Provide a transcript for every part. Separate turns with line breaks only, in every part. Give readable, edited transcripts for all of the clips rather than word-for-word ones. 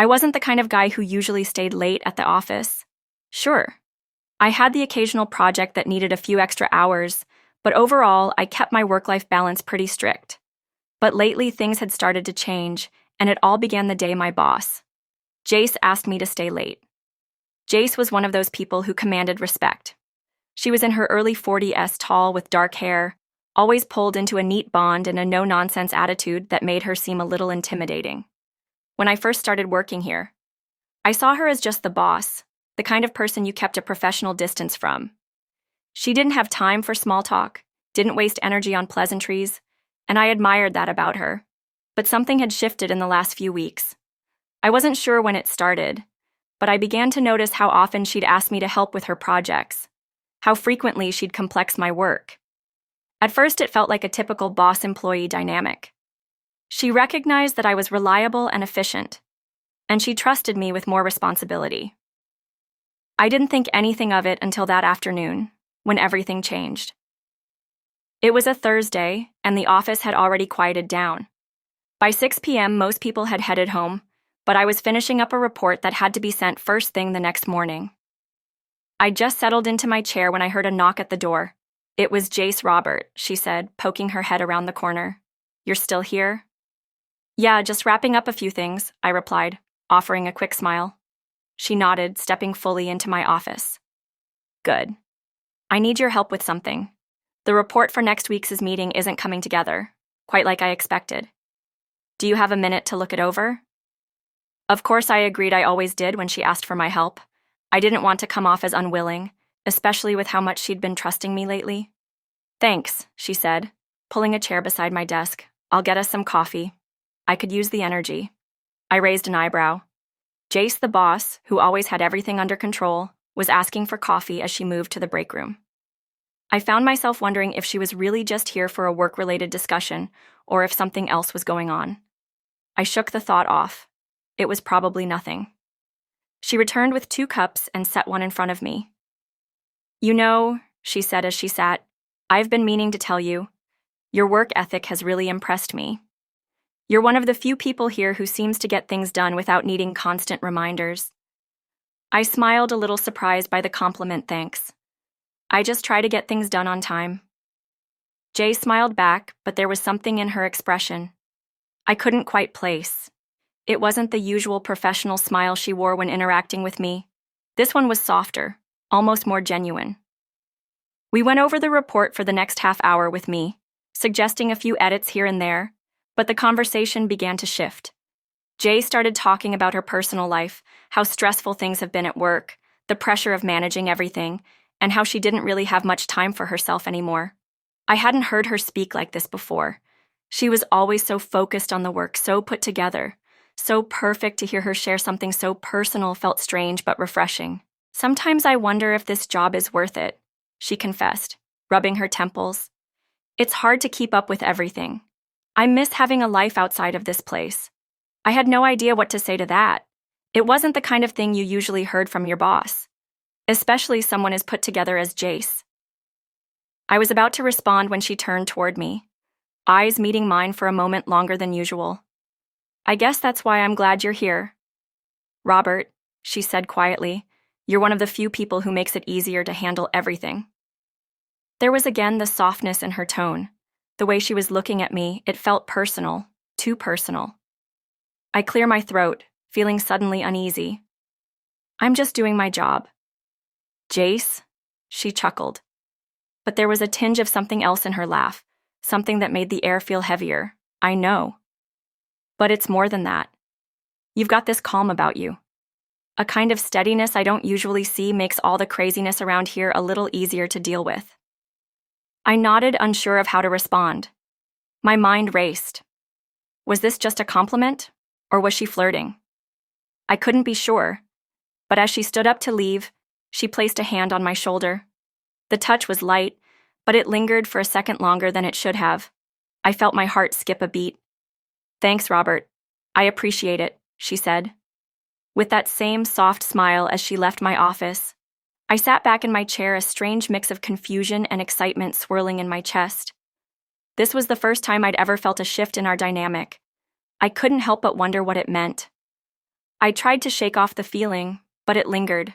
I wasn't the kind of guy who usually stayed late at the office. Sure, I had the occasional project that needed a few extra hours, but overall, I kept my work-life balance pretty strict. But lately, things had started to change, and it all began the day my boss, Jace, asked me to stay late. Jace was one of those people who commanded respect. She was in her early 40s, tall with dark hair, always pulled into a neat bond and a no-nonsense attitude that made her seem a little intimidating. When I first started working here, I saw her as just the boss, the kind of person you kept a professional distance from. She didn't have time for small talk, didn't waste energy on pleasantries, and I admired that about her. But something had shifted in the last few weeks. I wasn't sure when it started, but I began to notice how often she'd ask me to help with her projects, how frequently she'd complex my work. At first, it felt like a typical boss-employee dynamic. She recognized that I was reliable and efficient, and she trusted me with more responsibility. I didn't think anything of it until that afternoon, when everything changed. It was a Thursday, and the office had already quieted down. By 6 p.m., most people had headed home, but I was finishing up a report that had to be sent first thing the next morning. I just settled into my chair when I heard a knock at the door. It was Jace. Robert, she said, poking her head around the corner. You're still here? Yeah, just wrapping up a few things, I replied, offering a quick smile. She nodded, stepping fully into my office. Good. I need your help with something. The report for next week's meeting isn't coming together, quite like I expected. Do you have a minute to look it over? Of course, I agreed. I always did when she asked for my help. I didn't want to come off as unwilling, especially with how much she'd been trusting me lately. Thanks, she said, pulling a chair beside my desk. I'll get us some coffee. I could use the energy. I raised an eyebrow. Jace, the boss, who always had everything under control, was asking for coffee as she moved to the break room. I found myself wondering if she was really just here for a work-related discussion or if something else was going on. I shook the thought off. It was probably nothing. She returned with 2 cups and set one in front of me. You know, she said as she sat, I've been meaning to tell you, your work ethic has really impressed me. You're one of the few people here who seems to get things done without needing constant reminders. I smiled, a little surprised by the compliment. Thanks. I just try to get things done on time. Jay smiled back, but there was something in her expression I couldn't quite place. It wasn't the usual professional smile she wore when interacting with me. This one was softer, almost more genuine. We went over the report for the next half hour with me, suggesting a few edits here and there, but the conversation began to shift. Jay started talking about her personal life, how stressful things have been at work, the pressure of managing everything, and how she didn't really have much time for herself anymore. I hadn't heard her speak like this before. She was always so focused on the work, so put together, so perfect. To hear her share something so personal felt strange but refreshing. Sometimes I wonder if this job is worth it, she confessed, rubbing her temples. It's hard to keep up with everything. I miss having a life outside of this place. I had no idea what to say to that. It wasn't the kind of thing you usually heard from your boss, especially someone as put together as Jace. I was about to respond when she turned toward me, eyes meeting mine for a moment longer than usual. I guess that's why I'm glad you're here. Robert, she said quietly, you're one of the few people who makes it easier to handle everything. There was again the softness in her tone. The way she was looking at me, it felt personal, too personal. I clear my throat, feeling suddenly uneasy. I'm just doing my job. Jace? She chuckled. But there was a tinge of something else in her laugh, something that made the air feel heavier. I know. But it's more than that. You've got this calm about you. A kind of steadiness I don't usually see makes all the craziness around here a little easier to deal with. I nodded, unsure of how to respond. My mind raced. Was this just a compliment, or was she flirting? I couldn't be sure, but as she stood up to leave, she placed a hand on my shoulder. The touch was light, but it lingered for a second longer than it should have. I felt my heart skip a beat. Thanks, Robert. I appreciate it, she said. With that same soft smile as she left my office, I sat back in my chair, a strange mix of confusion and excitement swirling in my chest. This was the first time I'd ever felt a shift in our dynamic. I couldn't help but wonder what it meant. I tried to shake off the feeling, but it lingered.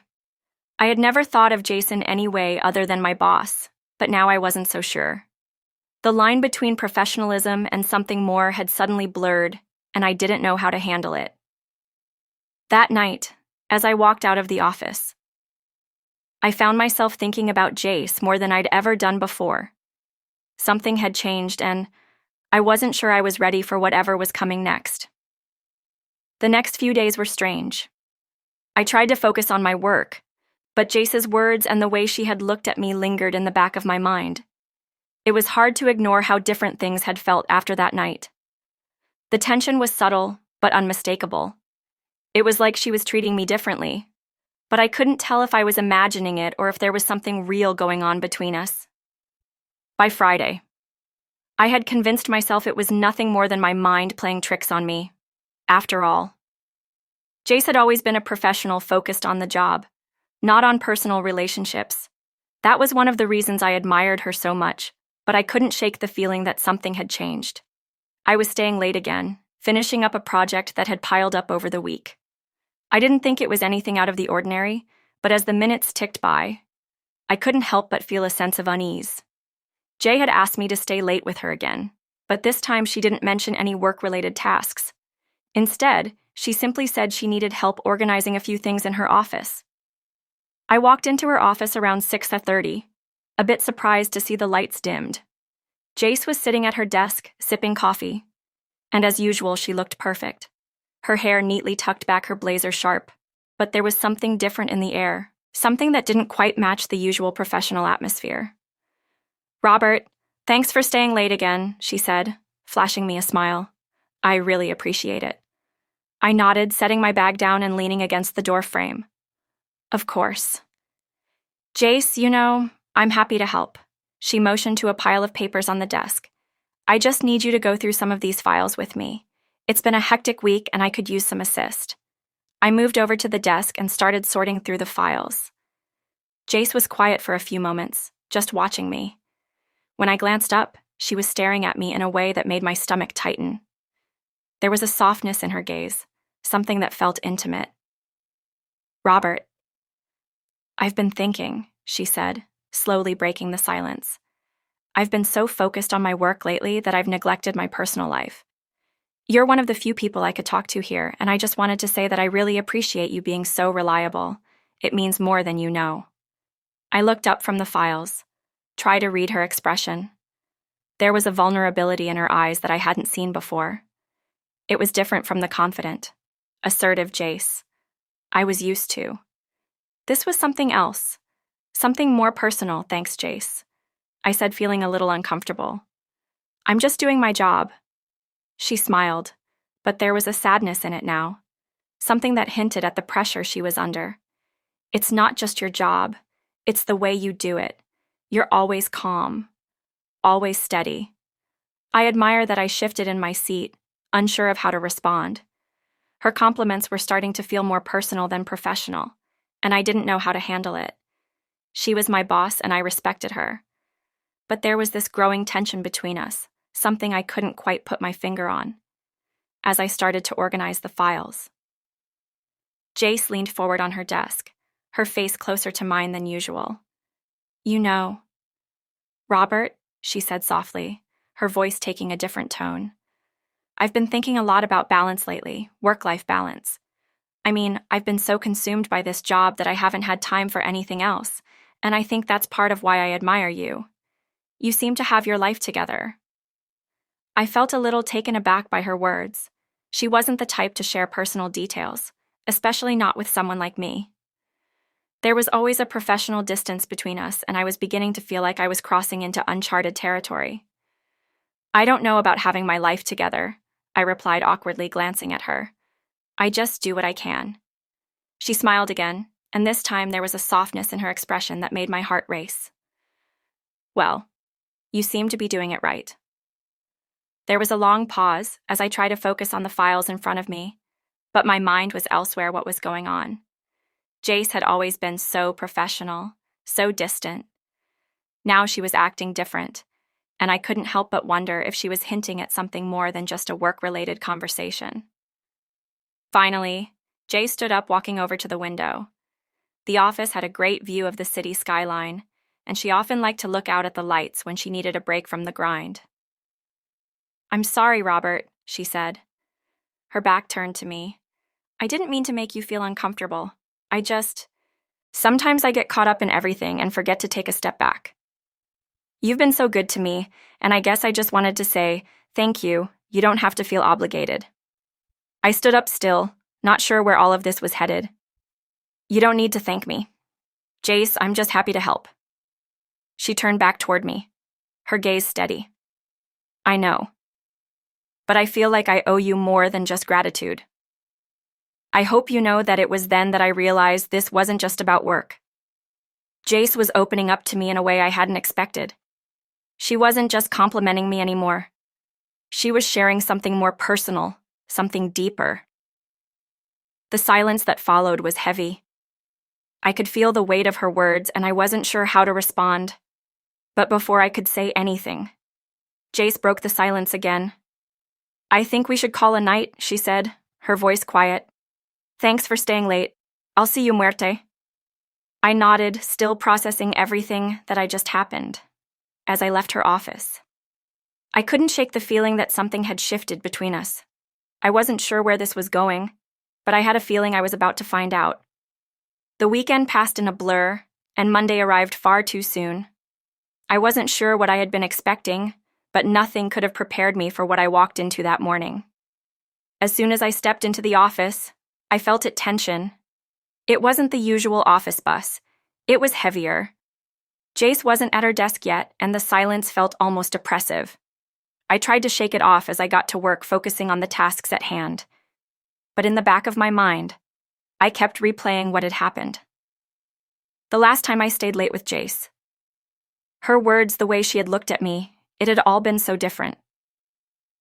I had never thought of Jason any way other than my boss, but now I wasn't so sure. The line between professionalism and something more had suddenly blurred, and I didn't know how to handle it. That night, as I walked out of the office, I found myself thinking about Jace more than I'd ever done before. Something had changed, and I wasn't sure I was ready for whatever was coming next. The next few days were strange. I tried to focus on my work, but Jace's words and the way she had looked at me lingered in the back of my mind. It was hard to ignore how different things had felt after that night. The tension was subtle, but unmistakable. It was like she was treating me differently, but I couldn't tell if I was imagining it or if there was something real going on between us. By Friday, I had convinced myself it was nothing more than my mind playing tricks on me. After all, Jace had always been a professional focused on the job, not on personal relationships. That was one of the reasons I admired her so much, but I couldn't shake the feeling that something had changed. I was staying late again, finishing up a project that had piled up over the week. I didn't think it was anything out of the ordinary, but as the minutes ticked by, I couldn't help but feel a sense of unease. Jay had asked me to stay late with her again, but this time she didn't mention any work-related tasks. Instead, she simply said she needed help organizing a few things in her office. I walked into her office around 6:30, a bit surprised to see the lights dimmed. Jace was sitting at her desk, sipping coffee, and as usual, she looked perfect. Her hair neatly tucked back, her blazer sharp, but there was something different in the air, something that didn't quite match the usual professional atmosphere. "Robert, thanks for staying late again," she said, flashing me a smile. "I really appreciate it." I nodded, setting my bag down and leaning against the door frame. "Of course." "Jace, I'm happy to help." She motioned to a pile of papers on the desk. "I just need you to go through some of these files with me. It's been a hectic week and I could use some assist." I moved over to the desk and started sorting through the files. Jace was quiet for a few moments, just watching me. When I glanced up, she was staring at me in a way that made my stomach tighten. There was a softness in her gaze, something that felt intimate. "Robert." "I've been thinking," she said, slowly breaking the silence. "I've been so focused on my work lately that I've neglected my personal life. You're one of the few people I could talk to here, and I just wanted to say that I really appreciate you being so reliable. It means more than you know." I looked up from the files, tried to read her expression. There was a vulnerability in her eyes that I hadn't seen before. It was different from the confident, assertive Jace I was used to. This was something else, something more personal, thanks, Jace, I said, feeling a little uncomfortable. "I'm just doing my job." She smiled, but there was a sadness in it now, something that hinted at the pressure she was under. "It's not just your job, it's the way you do it. You're always calm, always steady." I admire that I shifted in my seat, unsure of how to respond. Her compliments were starting to feel more personal than professional, and I didn't know how to handle it. She was my boss and I respected her. But there was this growing tension between us, something I couldn't quite put my finger on. As I started to organize the files, Jace leaned forward on her desk, her face closer to mine than usual. "Robert," she said softly, her voice taking a different tone. "I've been thinking a lot about balance lately, work-life balance. I've been so consumed by this job that I haven't had time for anything else, and I think that's part of why I admire you. You seem to have your life together." I felt a little taken aback by her words. She wasn't the type to share personal details, especially not with someone like me. There was always a professional distance between us, and I was beginning to feel like I was crossing into uncharted territory. "I don't know about having my life together," I replied awkwardly, glancing at her. "I just do what I can." She smiled again, and this time there was a softness in her expression that made my heart race. "Well, you seem to be doing it right." There was a long pause as I tried to focus on the files in front of me, but my mind was elsewhere. What was going on? Jace had always been so professional, so distant. Now she was acting different, and I couldn't help but wonder if she was hinting at something more than just a work-related conversation. Finally, Jay stood up, walking over to the window. The office had a great view of the city skyline, and she often liked to look out at the lights when she needed a break from the grind. "I'm sorry, Robert," she said. Her back turned to me. "I didn't mean to make you feel uncomfortable. Sometimes I get caught up in everything and forget to take a step back. You've been so good to me, and I guess I just wanted to say, thank you. You don't have to feel obligated." I stood up still, not sure where all of this was headed. "You don't need to thank me. Jace, I'm just happy to help." She turned back toward me, her gaze steady. "I know. But I feel like I owe you more than just gratitude. I hope you know that it was then that I realized this wasn't just about work." Jace was opening up to me in a way I hadn't expected. She wasn't just complimenting me anymore. She was sharing something more personal, something deeper. The silence that followed was heavy. I could feel the weight of her words, and I wasn't sure how to respond. But before I could say anything, Jace broke the silence again. "I think we should call a night," she said, her voice quiet. "Thanks for staying late. I'll see you, Muerte." I nodded, still processing everything that had just happened, as I left her office. I couldn't shake the feeling that something had shifted between us. I wasn't sure where this was going, but I had a feeling I was about to find out. The weekend passed in a blur, and Monday arrived far too soon. I wasn't sure what I had been expecting, but nothing could have prepared me for what I walked into that morning. As soon as I stepped into the office, I felt it tension. It wasn't the usual office bus. It was heavier. Jace wasn't at her desk yet, and the silence felt almost oppressive. I tried to shake it off as I got to work, focusing on the tasks at hand. But in the back of my mind, I kept replaying what had happened. The last time I stayed late with Jace. Her words, the way she had looked at me, it had all been so different.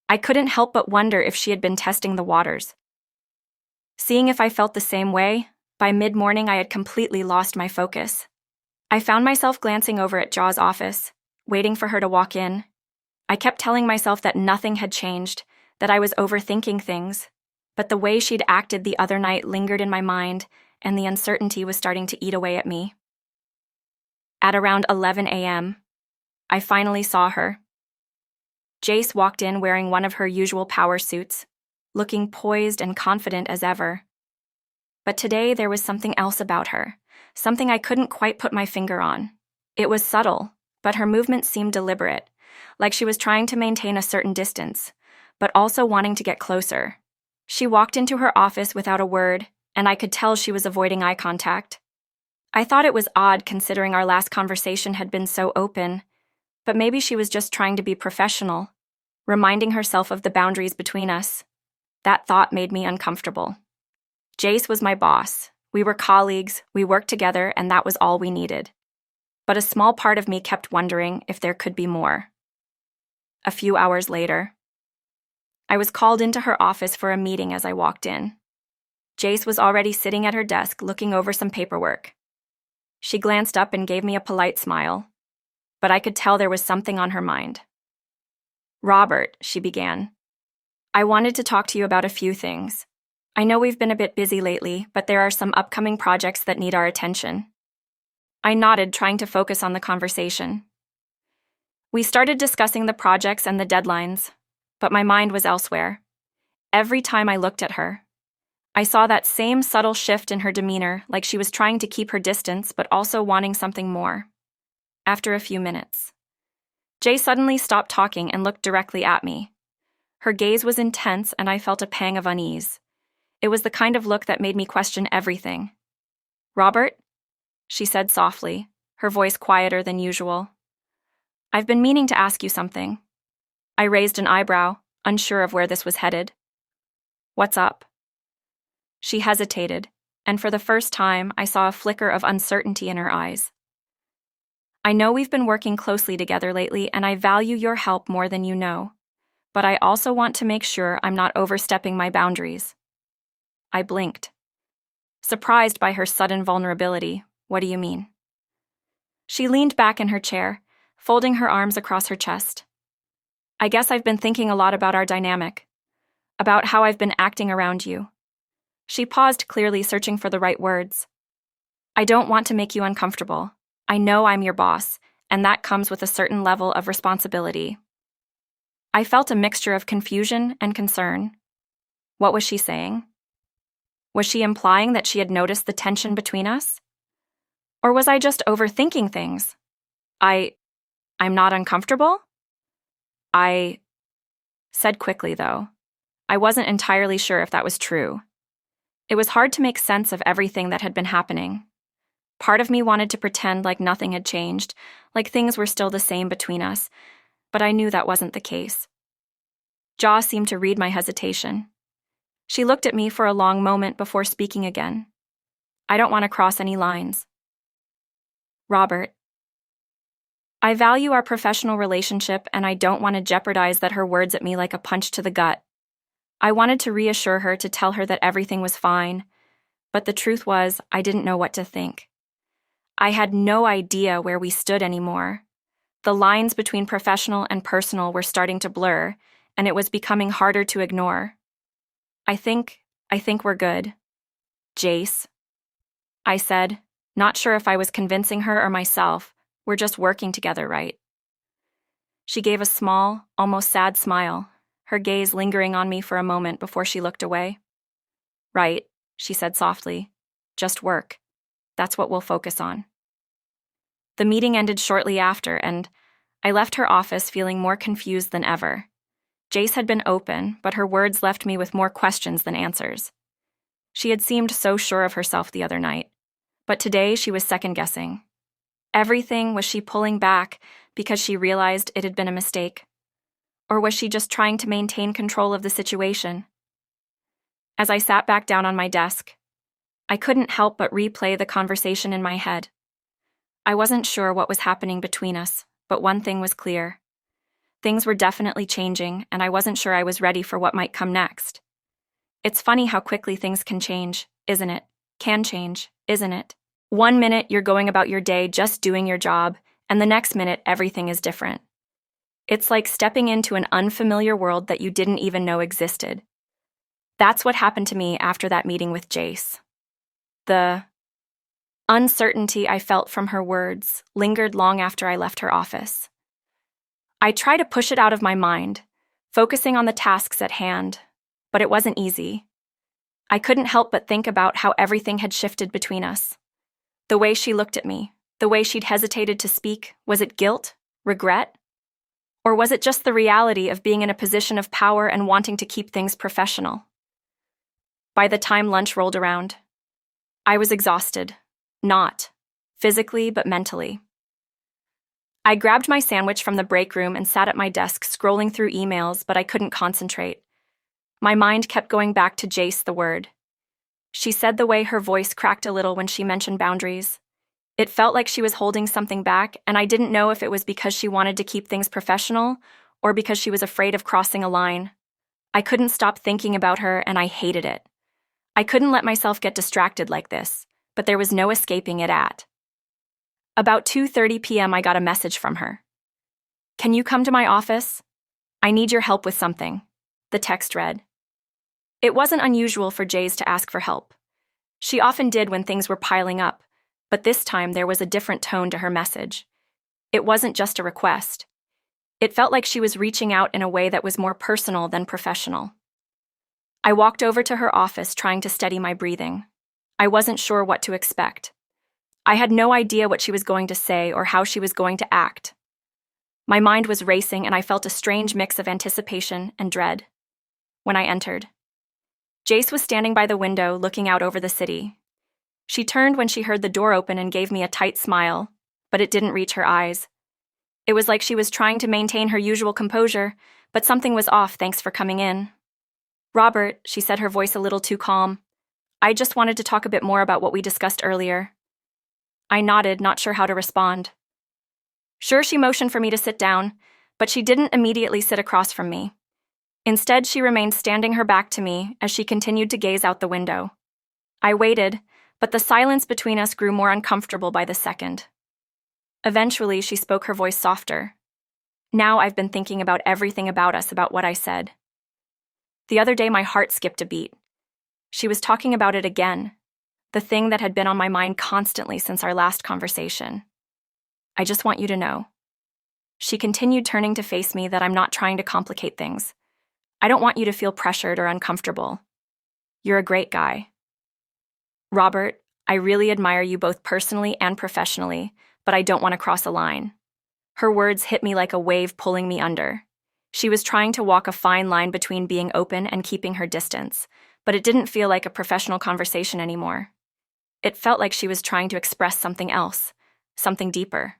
I couldn't help but wonder if she had been testing the waters. Seeing if I felt the same way, by mid-morning I had completely lost my focus. I found myself glancing over at Jaw's office, waiting for her to walk in. I kept telling myself that nothing had changed, that I was overthinking things, but the way she'd acted the other night lingered in my mind, and the uncertainty was starting to eat away at me. At around 11 a.m., I finally saw her. Jace walked in wearing one of her usual power suits, looking poised and confident as ever. But today there was something else about her, something I couldn't quite put my finger on. It was subtle, but her movement seemed deliberate, like she was trying to maintain a certain distance, but also wanting to get closer. She walked into her office without a word, and I could tell she was avoiding eye contact. I thought it was odd considering our last conversation had been so open, but maybe she was just trying to be professional, reminding herself of the boundaries between us. That thought made me uncomfortable. Jace was my boss. We were colleagues, we worked together, and that was all we needed. But a small part of me kept wondering if there could be more. A few hours later, I was called into her office for a meeting as I walked in. Jace was already sitting at her desk looking over some paperwork. She glanced up and gave me a polite smile, but I could tell there was something on her mind. "Robert," she began, "I wanted to talk to you about a few things. I know we've been a bit busy lately, but there are some upcoming projects that need our attention." I nodded, trying to focus on the conversation. We started discussing the projects and the deadlines, but my mind was elsewhere. Every time I looked at her, I saw that same subtle shift in her demeanor, like she was trying to keep her distance but also wanting something more. After a few minutes, Jay suddenly stopped talking and looked directly at me. Her gaze was intense, and I felt a pang of unease. It was the kind of look that made me question everything. "Robert?" she said softly, her voice quieter than usual. "I've been meaning to ask you something." I raised an eyebrow, unsure of where this was headed. "What's up?" She hesitated, and for the first time, I saw a flicker of uncertainty in her eyes. "I know we've been working closely together lately, and I value your help more than you know, but I also want to make sure I'm not overstepping my boundaries." I blinked, surprised by her sudden vulnerability. "What do you mean?" She leaned back in her chair, folding her arms across her chest. "I guess I've been thinking a lot about our dynamic, about how I've been acting around you. She paused, clearly searching for the right words. I don't want to make you uncomfortable. I know I'm your boss, and that comes with a certain level of responsibility. I felt a mixture of confusion and concern. What was she saying? Was she implying that she had noticed the tension between us? Or was I just overthinking things? I'm not uncomfortable? I said quickly, though. I wasn't entirely sure if that was true. It was hard to make sense of everything that had been happening. Part of me wanted to pretend like nothing had changed, like things were still the same between us, but I knew that wasn't the case. Jaw seemed to read my hesitation. She looked at me for a long moment before speaking again. I don't want to cross any lines. Robert. I value our professional relationship, and I don't want to jeopardize that. Her words at me like a punch to the gut. I wanted to reassure her, to tell her that everything was fine, but the truth was, I didn't know what to think. I had no idea where we stood anymore. The lines between professional and personal were starting to blur, and it was becoming harder to ignore. I think we're good. Jace, I said, not sure if I was convincing her or myself. We're just working together, right? She gave a small, almost sad smile, her gaze lingering on me for a moment before she looked away. Right, she said softly. Just work. That's what we'll focus on. The meeting ended shortly after, and I left her office feeling more confused than ever. Jace had been open, but her words left me with more questions than answers. She had seemed so sure of herself the other night, but today she was second-guessing. Everything, was she pulling back because she realized it had been a mistake? Or was she just trying to maintain control of the situation? As I sat back down on my desk, I couldn't help but replay the conversation in my head. I wasn't sure what was happening between us, but one thing was clear. Things were definitely changing, and I wasn't sure I was ready for what might come next. It's funny how quickly things can change, isn't it? Can change, isn't it? 1 minute you're going about your day just doing your job, and the next minute everything is different. It's like stepping into an unfamiliar world that you didn't even know existed. That's what happened to me after that meeting with Jace. The uncertainty I felt from her words lingered long after I left her office. I tried to push it out of my mind, focusing on the tasks at hand, but it wasn't easy. I couldn't help but think about how everything had shifted between us. The way she looked at me, the way she'd hesitated to speak, was it guilt, regret? Or was it just the reality of being in a position of power and wanting to keep things professional? By the time lunch rolled around, I was exhausted, not physically but mentally. I grabbed my sandwich from the break room and sat at my desk scrolling through emails, but I couldn't concentrate. My mind kept going back to Jace, the word. She said the way her voice cracked a little when she mentioned boundaries. It felt like she was holding something back, and I didn't know if it was because she wanted to keep things professional or because she was afraid of crossing a line. I couldn't stop thinking about her, and I hated it. I couldn't let myself get distracted like this, but there was no escaping it at. About 2:30 p.m. I got a message from her. Can you come to my office? I need your help with something, the text read. It wasn't unusual for Jace to ask for help. She often did when things were piling up, but this time there was a different tone to her message. It wasn't just a request. It felt like she was reaching out in a way that was more personal than professional. I walked over to her office, trying to steady my breathing. I wasn't sure what to expect. I had no idea what she was going to say or how she was going to act. My mind was racing, and I felt a strange mix of anticipation and dread. When I entered, Jace was standing by the window, looking out over the city. She turned when she heard the door open and gave me a tight smile, but it didn't reach her eyes. It was like she was trying to maintain her usual composure, but something was off. Thanks for coming in. Robert, she said, her voice a little too calm. I just wanted to talk a bit more about what we discussed earlier. I nodded, not sure how to respond. Sure, she motioned for me to sit down, but she didn't immediately sit across from me. Instead, she remained standing her back to me as she continued to gaze out the window. I waited, but the silence between us grew more uncomfortable by the second. Eventually, she spoke, her voice softer. Now I've been thinking about everything about us, about what I said. The other day, my heart skipped a beat. She was talking about it again, the thing that had been on my mind constantly since our last conversation. I just want you to know. She continued, turning to face me, that I'm not trying to complicate things. I don't want you to feel pressured or uncomfortable. You're a great guy. Robert, I really admire you both personally and professionally, but I don't want to cross a line. Her words hit me like a wave pulling me under. She was trying to walk a fine line between being open and keeping her distance, but it didn't feel like a professional conversation anymore. It felt like she was trying to express something else, something deeper.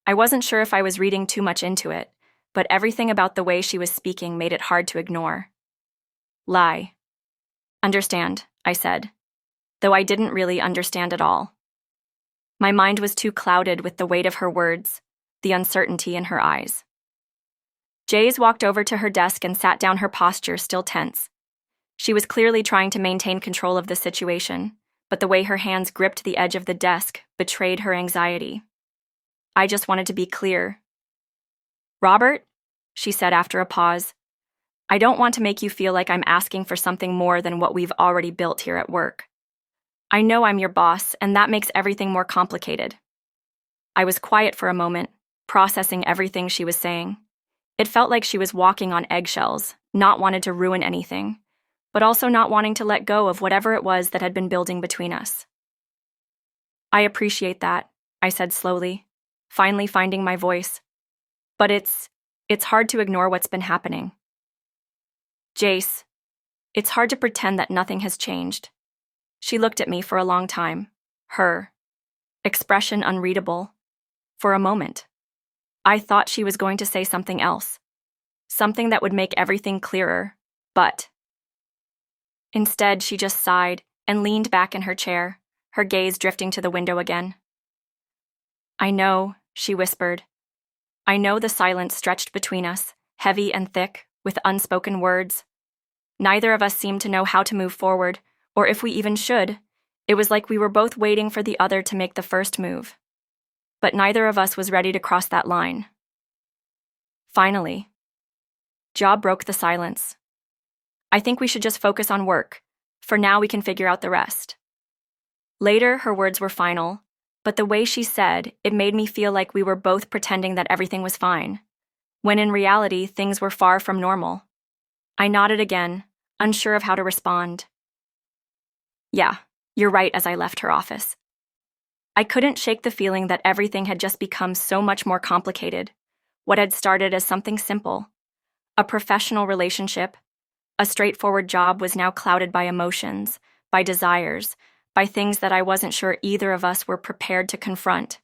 I wasn't sure if I was reading too much into it, but everything about the way she was speaking made it hard to ignore. Lie. Understand, I said, though I didn't really understand at all. My mind was too clouded with the weight of her words, the uncertainty in her eyes. Jays walked over to her desk and sat down, her posture still tense. She was clearly trying to maintain control of the situation, but the way her hands gripped the edge of the desk betrayed her anxiety. I just wanted to be clear. Robert, she said after a pause, I don't want to make you feel like I'm asking for something more than what we've already built here at work. I know I'm your boss, and that makes everything more complicated. I was quiet for a moment, processing everything she was saying. It felt like she was walking on eggshells, not wanting to ruin anything, but also not wanting to let go of whatever it was that had been building between us. I appreciate that, I said slowly, finally finding my voice. But it's hard to ignore what's been happening. Jace, it's hard to pretend that nothing has changed. She looked at me for a long time, her expression unreadable. For a moment, I thought she was going to say something else, something that would make everything clearer, but instead she just sighed and leaned back in her chair, her gaze drifting to the window again. I know, she whispered. I know. The silence stretched between us, heavy and thick, with unspoken words. Neither of us seemed to know how to move forward, or if we even should. It was like we were both waiting for the other to make the first move. But neither of us was ready to cross that line. Finally, Job broke the silence. I think we should just focus on work. For now, we can figure out the rest. Later, her words were final, but the way she said it made me feel like we were both pretending that everything was fine, when in reality, things were far from normal. I nodded again, unsure of how to respond. Yeah, you're right, as I left her office. I couldn't shake the feeling that everything had just become so much more complicated. What had started as something simple, a professional relationship, a straightforward job, was now clouded by emotions, by desires, by things that I wasn't sure either of us were prepared to confront.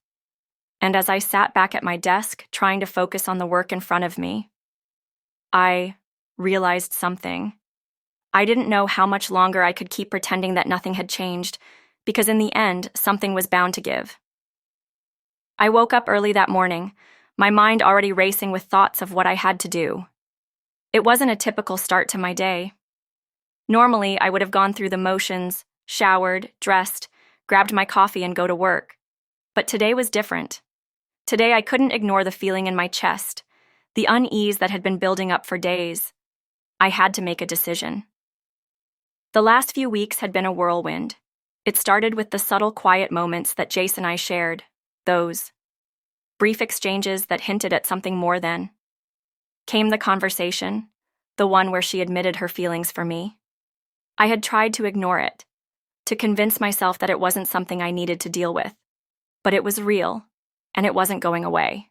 And as I sat back at my desk, trying to focus on the work in front of me, I realized something. I didn't know how much longer I could keep pretending that nothing had changed, because in the end, something was bound to give. I woke up early that morning, my mind already racing with thoughts of what I had to do. It wasn't a typical start to my day. Normally, I would have gone through the motions, showered, dressed, grabbed my coffee and go to work. But today was different. Today I couldn't ignore the feeling in my chest, the unease that had been building up for days. I had to make a decision. The last few weeks had been a whirlwind. It started with the subtle, quiet moments that Jace and I shared, those brief exchanges that hinted at something more than. Came the conversation, the one where she admitted her feelings for me. I had tried to ignore it, to convince myself that it wasn't something I needed to deal with. But it was real, and it wasn't going away.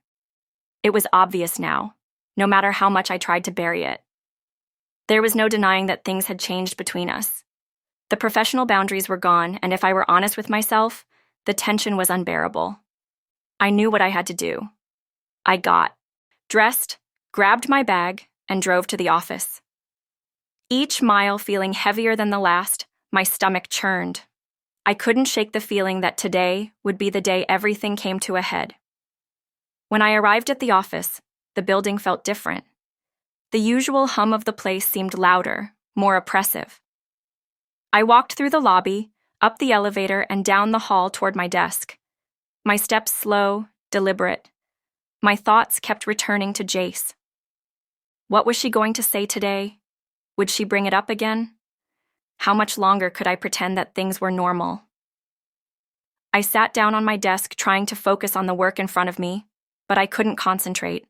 It was obvious now, no matter how much I tried to bury it. There was no denying that things had changed between us. The professional boundaries were gone, and if I were honest with myself, the tension was unbearable. I knew what I had to do. I got dressed, grabbed my bag, and drove to the office. Each mile feeling heavier than the last, my stomach churned. I couldn't shake the feeling that today would be the day everything came to a head. When I arrived at the office, the building felt different. The usual hum of the place seemed louder, more oppressive. I walked through the lobby, up the elevator, and down the hall toward my desk. My steps slow, deliberate. My thoughts kept returning to Jace. What was she going to say today? Would she bring it up again? How much longer could I pretend that things were normal? I sat down on my desk trying to focus on the work in front of me, but I couldn't concentrate.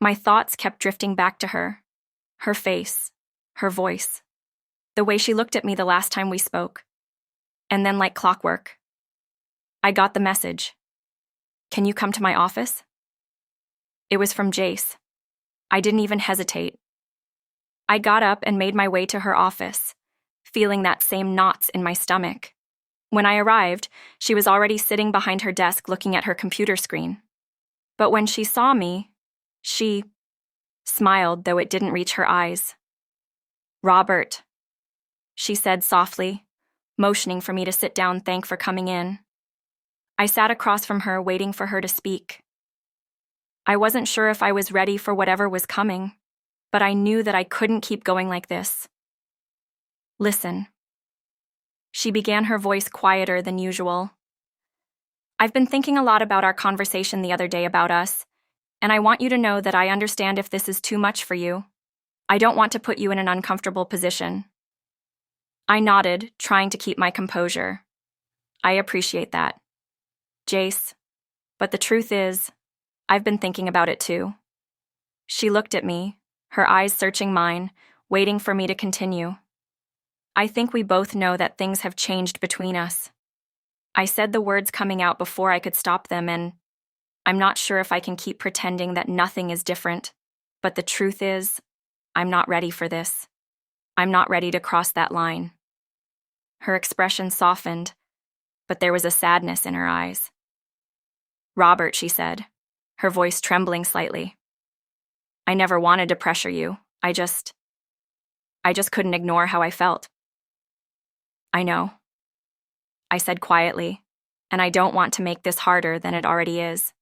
My thoughts kept drifting back to her face, her voice, the way she looked at me the last time we spoke. And then, like clockwork, I got the message. Can you come to my office? It was from Jace. I didn't even hesitate. I got up and made my way to her office, feeling that same knots in my stomach. When I arrived, she was already sitting behind her desk looking at her computer screen. But when she saw me, she smiled, though it didn't reach her eyes. "Robert," she said softly, motioning for me to sit down. "Thank for coming in." I sat across from her, waiting for her to speak. I wasn't sure if I was ready for whatever was coming, but I knew that I couldn't keep going like this. "Listen." She began, her voice quieter than usual. "I've been thinking a lot about our conversation the other day about us, and I want you to know that I understand if this is too much for you. I don't want to put you in an uncomfortable position." I nodded, trying to keep my composure. "I appreciate that, Jace, but the truth is, I've been thinking about it too." She looked at me, her eyes searching mine, waiting for me to continue. "I think we both know that things have changed between us." I said the words coming out before I could stop them, and I'm not sure if I can keep pretending that nothing is different, but the truth is, I'm not ready for this. I'm not ready to cross that line. Her expression softened, but there was a sadness in her eyes. "Robert," she said, her voice trembling slightly. "I never wanted to pressure you. I just couldn't ignore how I felt." "I know," I said quietly, "and I don't want to make this harder than it already is.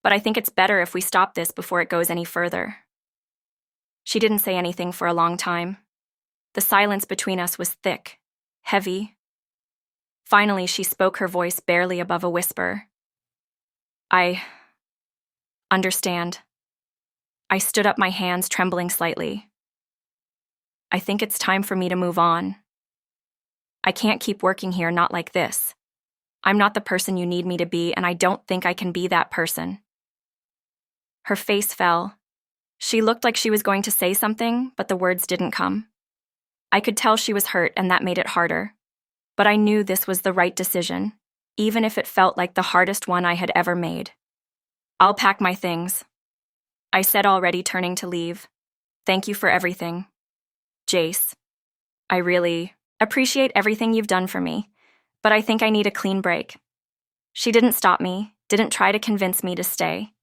But I think it's better if we stop this before it goes any further." She didn't say anything for a long time. The silence between us was thick, heavy. Finally, she spoke, her voice barely above a whisper. "I understand." I stood up, my hands trembling slightly. "I think it's time for me to move on. I can't keep working here not like this. I'm not the person you need me to be, and I don't think I can be that person." Her face fell. She looked like she was going to say something, but the words didn't come. I could tell she was hurt, and that made it harder. But I knew this was the right decision, even if it felt like the hardest one I had ever made. "I'll pack my things," I said, already turning to leave. "Thank you for everything, Jace. I really appreciate everything you've done for me, but I think I need a clean break." She didn't stop me, didn't try to convince me to stay.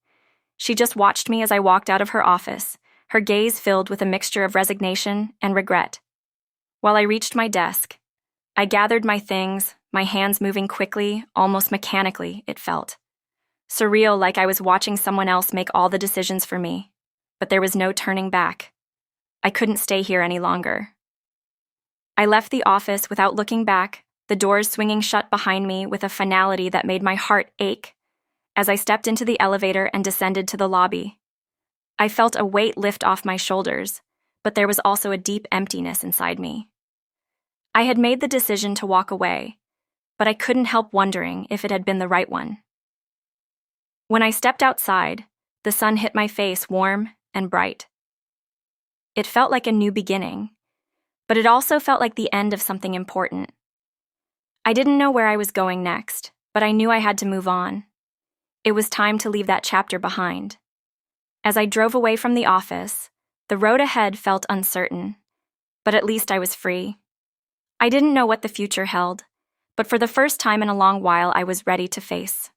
She just watched me as I walked out of her office, her gaze filled with a mixture of resignation and regret. While I reached my desk, I gathered my things, my hands moving quickly, almost mechanically, it felt. Surreal, like I was watching someone else make all the decisions for me. But there was no turning back. I couldn't stay here any longer. I left the office without looking back, the doors swinging shut behind me with a finality that made my heart ache. As I stepped into the elevator and descended to the lobby, I felt a weight lift off my shoulders, but there was also a deep emptiness inside me. I had made the decision to walk away, but I couldn't help wondering if it had been the right one. When I stepped outside, the sun hit my face warm and bright. It felt like a new beginning, but it also felt like the end of something important. I didn't know where I was going next, but I knew I had to move on. It was time to leave that chapter behind. As I drove away from the office, the road ahead felt uncertain, but at least I was free. I didn't know what the future held, but for the first time in a long while I was ready to face